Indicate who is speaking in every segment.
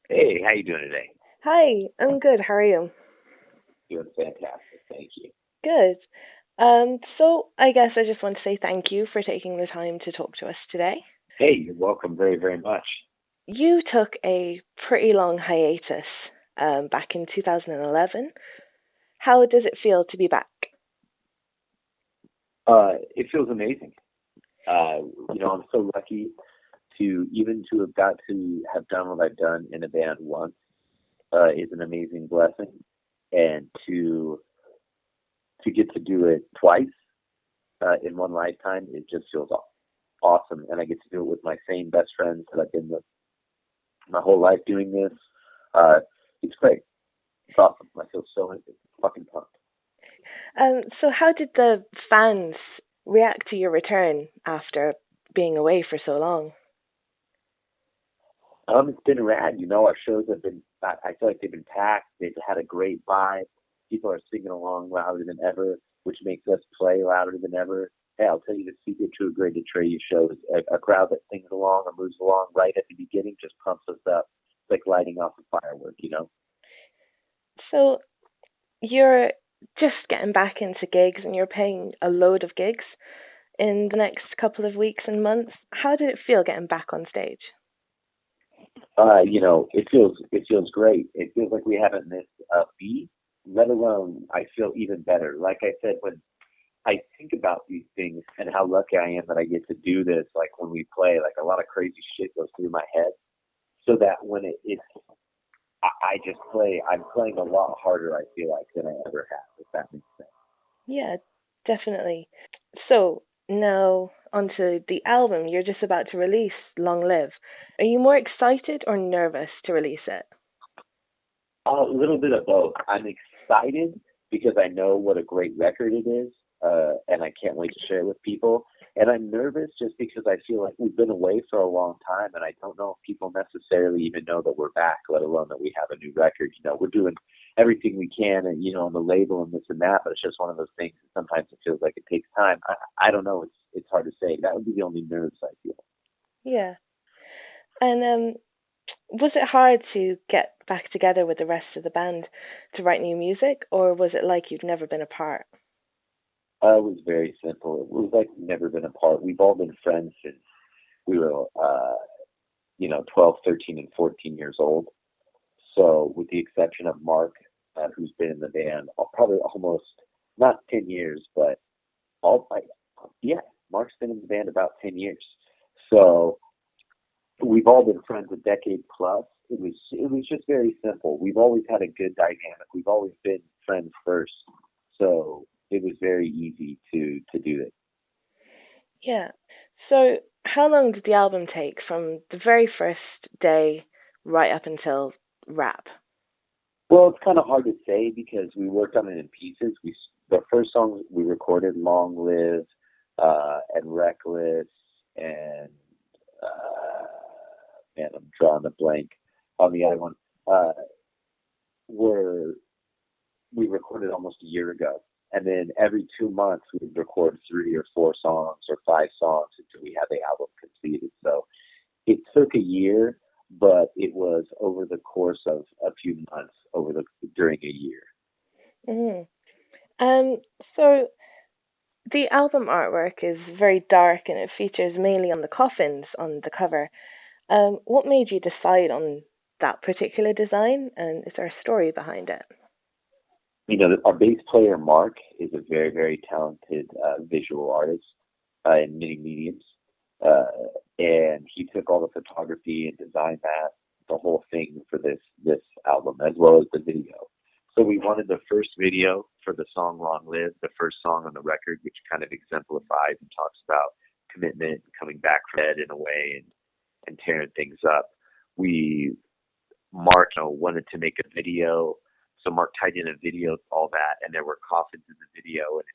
Speaker 1: Hey, how you doing today?
Speaker 2: Hi, I'm good. How are you?
Speaker 1: Doing fantastic, thank you.
Speaker 2: Good. So I guess I just want to say thank you for taking the time to talk to us today.
Speaker 1: Hey, you're welcome very, very much.
Speaker 2: You took a pretty long hiatus back in 2011. How does it feel to be back?
Speaker 1: It feels amazing. Uh, I'm so lucky to have got to have done what I've done in a band once is an amazing blessing, and to get to do it twice in one lifetime, it just feels awesome. And I get to do it with my same best friends that I've been with my whole life doing this. Uh, it's great. It's awesome. I feel so fucking pumped.
Speaker 2: So how did the fans react to your return after being away for so long?
Speaker 1: It's been rad. Our shows have been, I feel like they've been packed. They've had a great vibe. People are singing along louder than ever, which makes us play louder than ever. Hey, I'll tell you the secret to a great Atreyu show is a crowd that sings along or moves along right at the beginning just pumps us up. It's like lighting off a firework.
Speaker 2: So you're just getting back into gigs and you're playing a load of gigs in the next couple of weeks and months. How did it feel getting back on stage?
Speaker 1: It feels great. It feels like we haven't missed a beat, let alone I feel even better. Like I said, when I think about these things and how lucky I am that I get to do this. Like when we play, like a lot of crazy shit goes through my head. So that when I just play. I'm playing a lot harder. I feel like than I ever have. If that makes sense.
Speaker 2: Yeah, definitely. So now onto the album you're just about to release, Long Live. Are you more excited or nervous to release it?
Speaker 1: A little bit of both. I'm excited because I know what a great record it is, and I can't wait to share it with people. And I'm nervous just because I feel like we've been away for a long time, and I don't know if people necessarily even know that we're back, let alone that we have a new record. We're doing everything we can, and on the label and this and that. But it's just one of those things. That sometimes it feels like it takes time. I don't know. It's hard to say. That would be the only nerves I feel.
Speaker 2: Yeah. And was it hard to get back together with the rest of the band to write new music, or was it like you'd never been apart?
Speaker 1: It was very simple. It was like we've never been apart. We've all been friends since we were 12, 13, and 14 years old. So, with the exception of Mark, who's been in the band probably almost not 10 years, but all like, yeah, Mark's been in the band about 10 years. So, we've all been friends a decade plus. It was just very simple. We've always had a good dynamic. We've always been friends first. So, it was very easy to do this.
Speaker 2: Yeah. So how long did the album take from the very first day right up until wrap?
Speaker 1: Well, it's kind of hard to say because we worked on it in pieces. The first song we recorded, "Long Live," and "Reckless," and man, I'm drawing a blank on the other one. Uh, were we recorded almost a year ago, and then every 2 months we would record 3 or 4 songs or 5 songs until we had the album completed. So it took a year, but it was over the course of a few months during a year.
Speaker 2: hmm Um, so the album artwork is very dark and it features mainly on the coffins on the cover. What made you decide on that particular design, and is there a story behind it?
Speaker 1: Our bass player Mark is a very, very talented visual artist in many mediums, and he took all the photography and designed the whole thing for this album as well as the video. So we wanted the first video for the song "Long Live," the first song on the record, which kind of exemplifies and talks about commitment, coming back from it in a way, and tearing things up. We Mark wanted to make a video, so Mark tied in a video to all that, and there were coffins in the video, and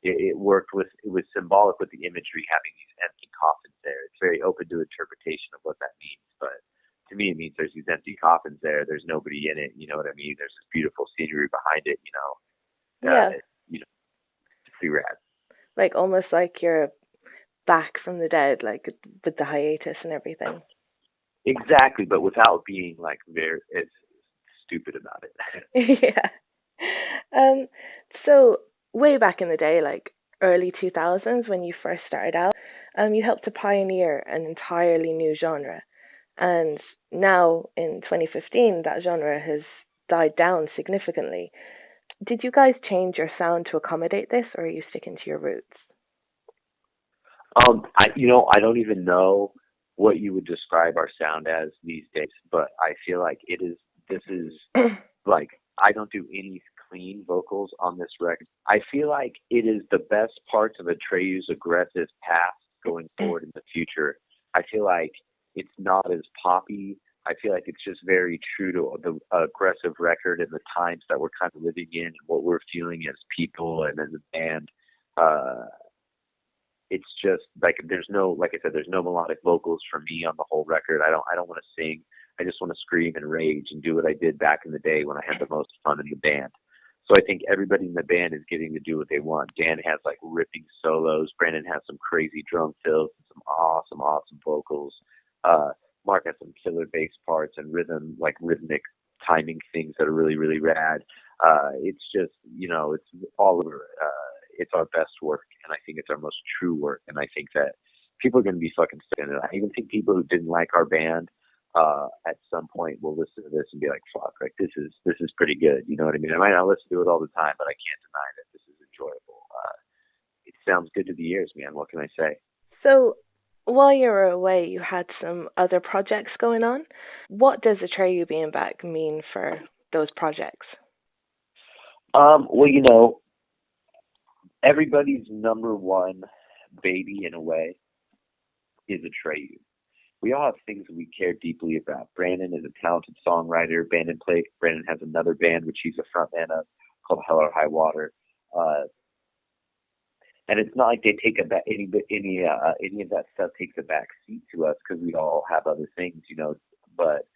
Speaker 1: it worked with it was symbolic with the imagery having these empty coffins there. It's very open to interpretation of what that means, but to me it means there's these empty coffins there. There's nobody in it. You know what I mean? There's this beautiful scenery behind it.
Speaker 2: Yeah,
Speaker 1: It's pretty rad.
Speaker 2: like almost like you're back from the dead, like with the hiatus and everything.
Speaker 1: exactly, but without being like very it's stupid about it.
Speaker 2: Yeah. Um, so way back in the day, like early 2000s when you first started out, you helped to pioneer an entirely new genre. And now in 2015, that genre has died down significantly. Did you guys change your sound to accommodate this, or are you sticking to your roots?
Speaker 1: I don't even know what you would describe our sound as these days, but I feel like it is. This is like I don't do any clean vocals on this record. I feel like it is the best parts of Atreyu's aggressive past going forward in the future. I feel like it's not as poppy. I feel like it's just very true to the aggressive record and the times that we're kind of living in and what we're feeling as people and as a band. Uh, it's just like there's no, like I said, there's no melodic vocals for me on the whole record. I don't want to sing. I just want to scream and rage and do what I did back in the day when I had the most fun in the band. So I think everybody in the band is getting to do what they want. Dan has like ripping solos. Brandon has some crazy drum fills and some awesome vocals. Uh, Mark has some killer bass parts and rhythmic timing things that are really rad. It's just, it's all over. It's our best work, and I think it's our most true work, and I think that people are going to be fucking stuck in it. I even think people who didn't like our band at some point will listen to this and be like, "Fuck, like this is pretty good." You know what I mean? I might not listen to it all the time, but I can't deny that this is enjoyable. It sounds good to the ears, man. What can I say?
Speaker 2: So, while you were away, you had some other projects going on. What does Atreyu being back mean for those projects?
Speaker 1: Well, everybody's number one baby in a way is Atreyu. We all have things that we care deeply about. Brandon is a talented songwriter. Brandon has another band which he's a frontman of called Hell or High Water. Uh, and it's not like they take any of that stuff takes a back seat to us because we all have other things, But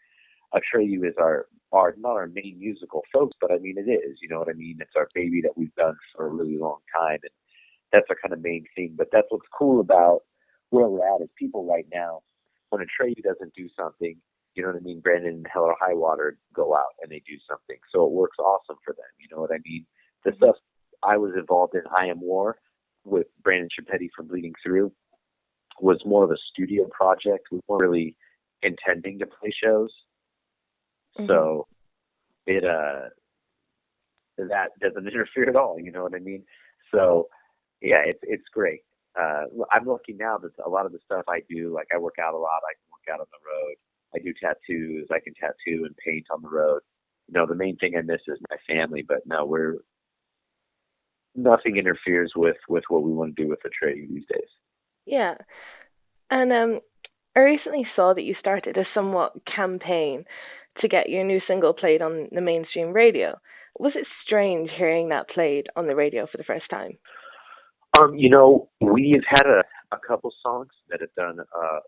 Speaker 1: Atreyu is our not our main musical focus, but I mean it is. You know what I mean? It's our baby that we've done for a really long time, and that's our kind of main thing. But that's what's cool about where we're at is people right now. When Atreyu doesn't do something, you know what I mean? Brandon and Hell or High Water go out and they do something, so it works awesome for them. You know what I mean? The stuff I was involved in, I Am War, with Brandon Chipetti from Bleeding Through, was more of a studio project. We weren't really intending to play shows, so it that doesn't interfere at all. You know what I mean? So yeah, it's great. I'm lucky now that a lot of the stuff I do, like I work out a lot. I can work out on the road. I do tattoos. I can tattoo and paint on the road. The main thing I miss is my family. But no, nothing interferes with what we want to do with the trade these days.
Speaker 2: Yeah. And I recently saw that you started a somewhat campaign to get your new single played on the mainstream radio. Was it strange hearing that played on the radio for the first time?
Speaker 1: We've had a couple songs that have done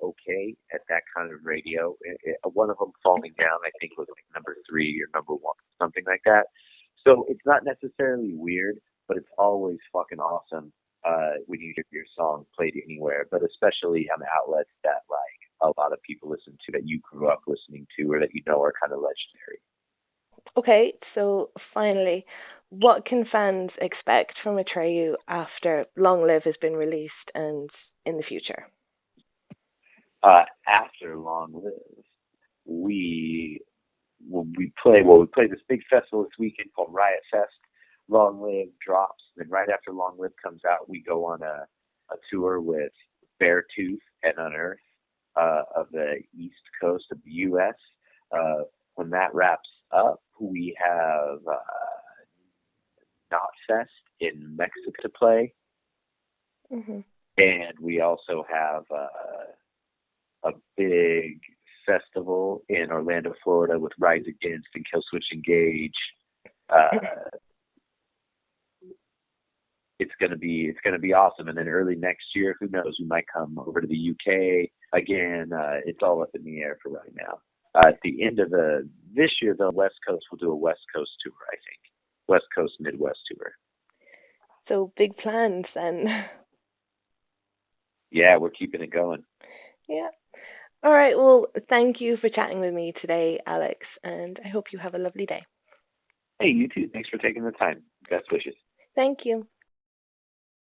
Speaker 1: okay at that kind of radio. One of them, Falling Down, I think was like number 3 or number 1, something like that. So it's not necessarily weird, but it's always fucking awesome when you hear your song played anywhere, but especially on outlets that like a lot of people listen to that you grew up listening to or that are kind of legendary.
Speaker 2: Okay, so finally, what can fans expect from Atreyu after Long Live has been released and in the future?
Speaker 1: After Long Live, we play this big festival this weekend called Riot Fest. Long Live drops, then right after Long Live comes out, we go on a tour with Beartooth and Unearth of the East Coast of the U.S. When that wraps up, we have Knotfest in Mexico to play, and we also have a big festival in Orlando, Florida, with Rise Against and Killswitch Engage. It's gonna be awesome. And then early next year, who knows? We might come over to the UK again. It's all up in the air for right now. At the end of this year, the West Coast will do a West Coast tour. I think West Coast Midwest tour.
Speaker 2: So big plans then.
Speaker 1: Yeah, we're keeping it going.
Speaker 2: Yeah. All right. Well, thank you for chatting with me today, Alex, and I hope you have a lovely day.
Speaker 1: Hey, you too. Thanks for taking the time. Best wishes.
Speaker 2: Thank you.